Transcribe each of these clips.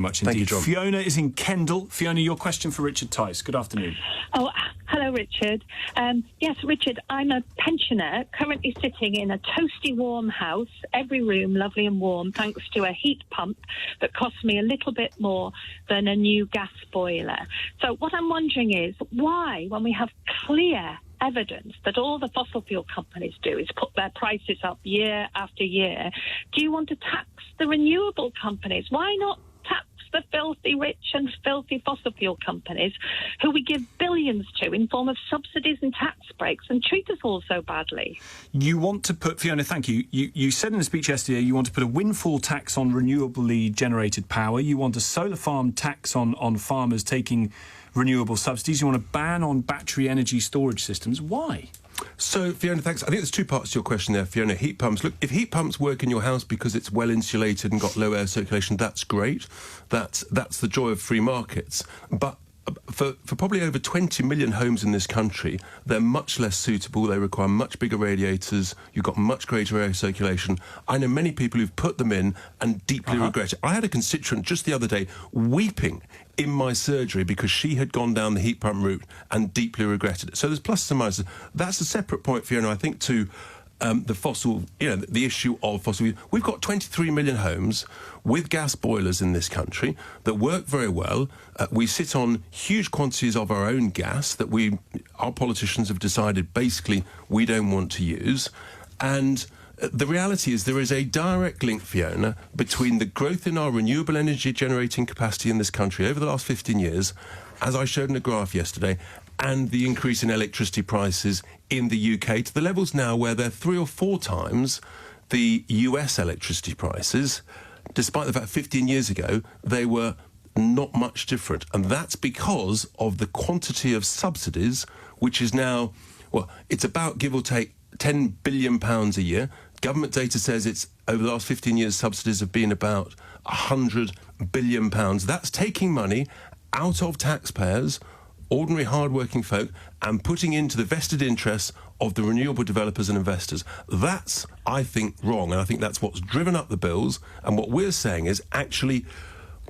Much indeed. Thank you, John. Fiona is in Kendal. Fiona, your question for Richard Tice. Good afternoon. Oh, hello, Richard. Yes, Richard, I'm a pensioner currently sitting in a toasty warm house, every room lovely and warm, thanks to a heat pump that costs me a little bit more than a new gas boiler. So what I'm wondering is why, when we have clear evidence that all the fossil fuel companies do is put their prices up year after year, do you want to tax the renewable companies? Why not tax the filthy rich and filthy fossil fuel companies who we give billions to in form of subsidies and tax breaks and treat us all so badly? You want to put, Fiona, thank you. You said in a speech yesterday you want to put a windfall tax on renewably generated power. You want a solar farm tax on farmers taking renewable subsidies. You want a ban on battery energy storage systems. Why? So, Fiona, thanks. I think there's two parts to your question there, Fiona. Heat pumps. Look, if heat pumps work in your house because it's well insulated and got low air circulation, that's great. That's the joy of free markets. But for probably over 20 million homes in this country, they're much less suitable. They require much bigger radiators. You've got much greater air circulation. I know many people who've put them in and deeply regret it. I had a constituent just the other day weeping in my surgery because she had gone down the heat pump route and deeply regretted it. So there's pluses and minuses. That's a separate point, Fiona, I think, to the fossil, the issue of fossil fuel. We've got 23 million homes with gas boilers in this country that work very well. We sit on huge quantities of our own gas that our politicians have decided basically we don't want to use. And the reality is there is a direct link, Fiona, between the growth in our renewable energy generating capacity in this country over the last 15 years, as I showed in a graph yesterday, and the increase in electricity prices in the UK to the levels now where they're 3 or 4 times the US electricity prices, despite the fact 15 years ago they were not much different. And that's because of the quantity of subsidies, which is now, it's about, give or take, £10 billion a year. Government data says it's over the last 15 years, subsidies have been about £100 billion. That's taking money out of taxpayers, ordinary hard-working folk, and putting into the vested interests of the renewable developers and investors. That's, I think, wrong, and I think that's what's driven up the bills. And what we're saying is, actually,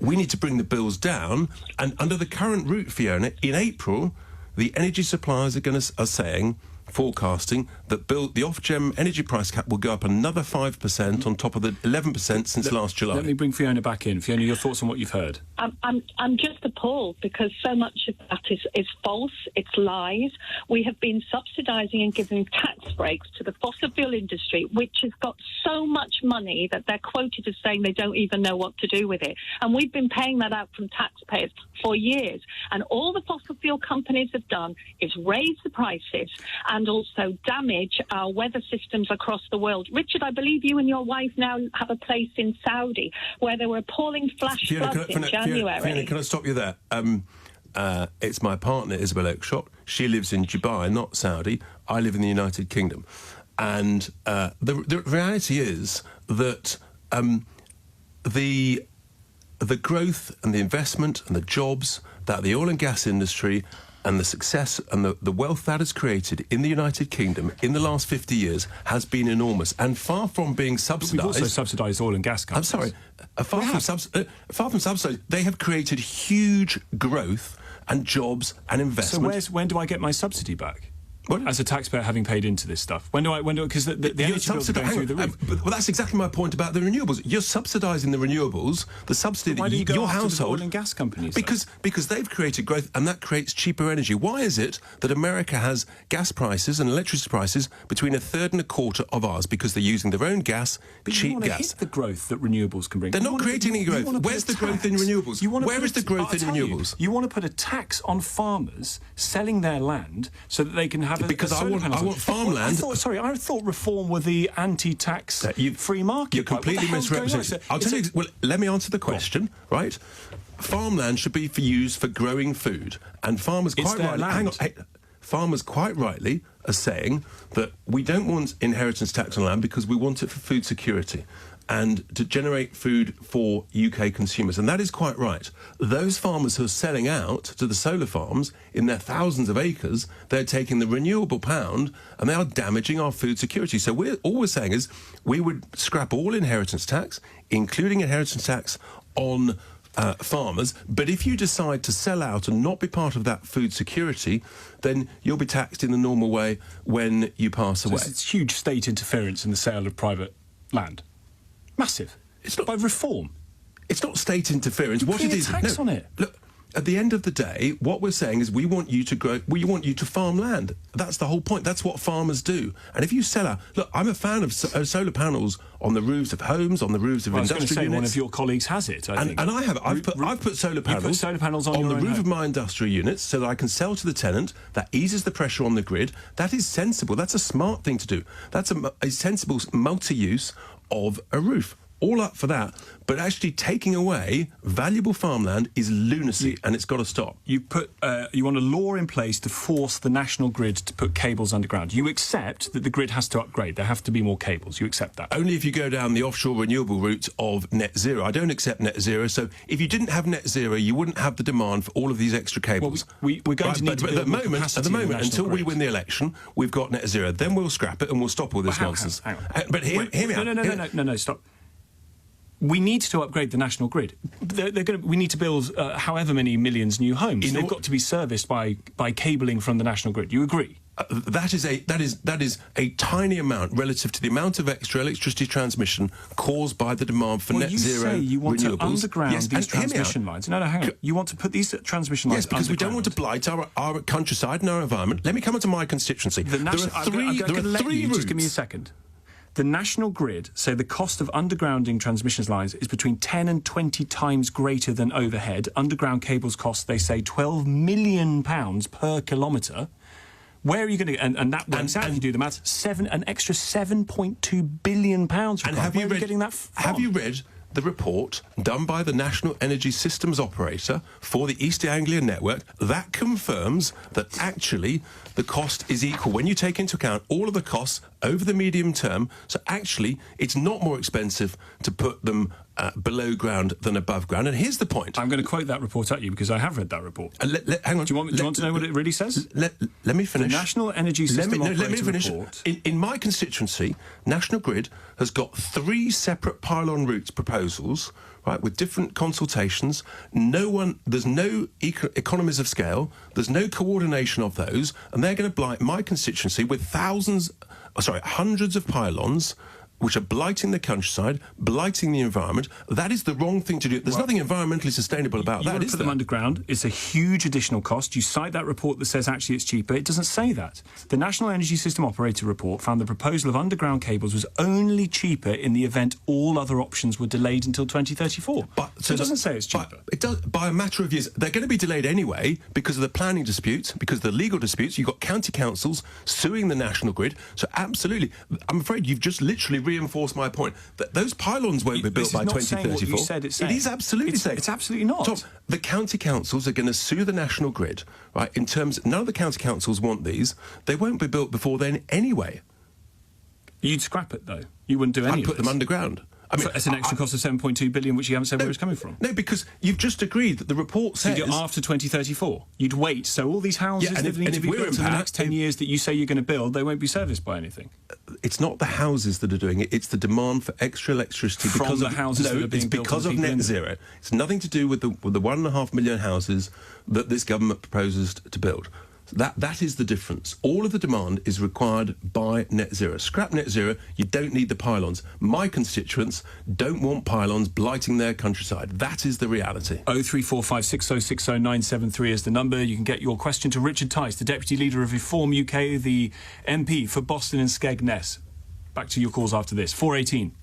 we need to bring the bills down. And under the current route, Fiona, in April, the energy suppliers are saying, forecasting, that the Ofgem energy price cap will go up another 5% on top of the 11% since last July. Let me bring Fiona back in. Fiona, your thoughts on what you've heard? I'm just appalled because so much of that is false, it's lies. We have been subsidising and giving tax breaks to the fossil fuel industry, which has got so much money that they're quoted as saying they don't even know what to do with it. And we've been paying that out from taxpayers for years. And all the fossil fuel companies have done is raise the prices and also damage our weather systems across the world. Richard, I believe you and your wife now have a place in Saudi where there were appalling flash floods in January. Fiona, can I stop you there? It's my partner, Isabel Oakshott. She lives in Dubai, not Saudi. I live in the United Kingdom. And the reality is that the growth and the investment and the jobs that the oil and gas industry and the success and the wealth that has created in the United Kingdom in the last 50 years has been enormous. And far from being subsidised... We've also subsidised oil and gas companies. I'm sorry. Far from subsidised, they have created huge growth and jobs and investment. So when do I get my subsidy back? What? As a taxpayer having paid into this stuff, because the energy bills are going through the roof. Well, that's exactly my point about the renewables. You're subsidising the renewables, the subsidy that your household, oil and gas companies, because they've created growth and that creates cheaper energy. Why is it that America has gas prices and electricity prices between 1/3 and 1/4 of ours? Because they're using their own gas, cheap gas. Hit the growth that renewables can bring. They're not creating any growth. Where's the growth in renewables? Where is the growth in renewables? You want to put a tax on farmers selling their land so that they can have I want farmland. I thought reform were the anti-tax free market. You're completely misrepresenting. I'll tell you. Well, let me answer the question. Right, farmland should be used for growing food, and farmers quite rightly. Farmers quite rightly are saying that we don't want inheritance tax on land because we want it for food security and to generate food for UK consumers. And that is quite right. Those farmers who are selling out to the solar farms in their thousands of acres, they're taking the renewable pound and they are damaging our food security. So all we're saying is we would scrap all inheritance tax, including inheritance tax on farmers. But if you decide to sell out and not be part of that food security, then you'll be taxed in the normal way when you pass away. It's huge state interference in the sale of private land. Massive. It's not by reform. It's not state interference. What it is? Tax on it. Look, at the end of the day, what we're saying is we want you to grow. We want you to farm land. That's the whole point. That's what farmers do. And if you sell out, look, I'm a fan of solar panels on the roofs of homes, on the roofs of industrial units. One of your colleagues has it. I think. And I have. I've put solar panels. You put solar panels on the roof home. of my industrial units so that I can sell to the tenant. That eases the pressure on the grid. That is sensible. That's a smart thing to do. That's a sensible multi-use of a roof. All up for that, but actually taking away valuable farmland is lunacy, and it's got to stop. You want a law in place to force the national grid to put cables underground. You accept that the grid has to upgrade. There have to be more cables. You accept that. Only if you go down the offshore renewable route of net zero. I don't accept net zero. So if you didn't have net zero, you wouldn't have the demand for all of these extra cables. Well, we're going to need to build more capacity at the moment, until grid. we win the election, we've got net zero. Then we'll scrap it and we'll stop all this nonsense. Hang on. But hear me out. No, stop. We need to upgrade the national grid. We need to build however many millions new homes. They've got to be serviced by cabling from the national grid. You agree? That is a tiny amount relative to the amount of extra electricity transmission caused by the demand for net zero renewables. You say you want to underground these transmission lines. No, hang on. You want to put these transmission lines because underground. We don't want to blight our countryside and our environment. Let me come on to my constituency. There are three routes. Just give me a second. The national grid say the cost of undergrounding transmission lines is between 10 and 20 times greater than overhead. Underground cables cost, they say, £12 million per kilometre. Where are you going to... And that works out, if you do the maths, an extra £7.2 billion. And have you getting that from? Have you read the report done by the National Energy Systems Operator for the East Anglia network that confirms that actually the cost is equal when you take into account all of the costs over the medium term? So actually, it's not more expensive to put them below ground than above ground. And here's the point. I'm going to quote that report at you because I have read that report. Hang on. Do you want to know what it really says? Let me finish. The National Energy System Operator report. In my constituency, National Grid has got 3 separate pylon routes proposals, right, with different consultations. There's no economies of scale. There's no coordination of those, and they're going to blight my constituency with hundreds of pylons, which are blighting the countryside, blighting the environment. That is the wrong thing to do. There's nothing environmentally sustainable about that, is there? You put them underground. It's a huge additional cost. You cite that report that says actually it's cheaper. It doesn't say that. The National Energy System Operator report found the proposal of underground cables was only cheaper in the event all other options were delayed until 2034. So it doesn't say it's cheaper. It does, by a matter of years. They're going to be delayed anyway because of the planning disputes, because of the legal disputes. You've got county councils suing the national grid. So absolutely, I'm afraid you've just literally reinforce my point that those pylons won't be built by 2034. You said it's saying. It is absolutely saying. It's absolutely not. Tom, the county councils are going to sue the national grid, right? In terms, none of the county councils want these. They won't be built before then anyway. You'd scrap it though. You wouldn't do any. I'd put them underground. I mean, it's an extra cost of 7.2 billion, which you haven't said where it's coming from. No, because you've just agreed that the report says... So after 2034, you'd wait. So all these houses that need to be built in the next 10 years that you say you're going to build, they won't be serviced by anything. It's not the houses that are doing it. It's the demand for extra electricity from the houses that are being built. Because of net zero. It's nothing to do with the 1.5 million houses that this government proposes to build. That is the difference. All of the demand is required by net zero. Scrap net zero, you don't need the pylons. My constituents don't want pylons blighting their countryside. That is the reality. 03456060973 is the number. You can get your question to Richard Tice, the Deputy Leader of Reform UK, the MP for Boston and Skegness. Back to your calls after this. 418.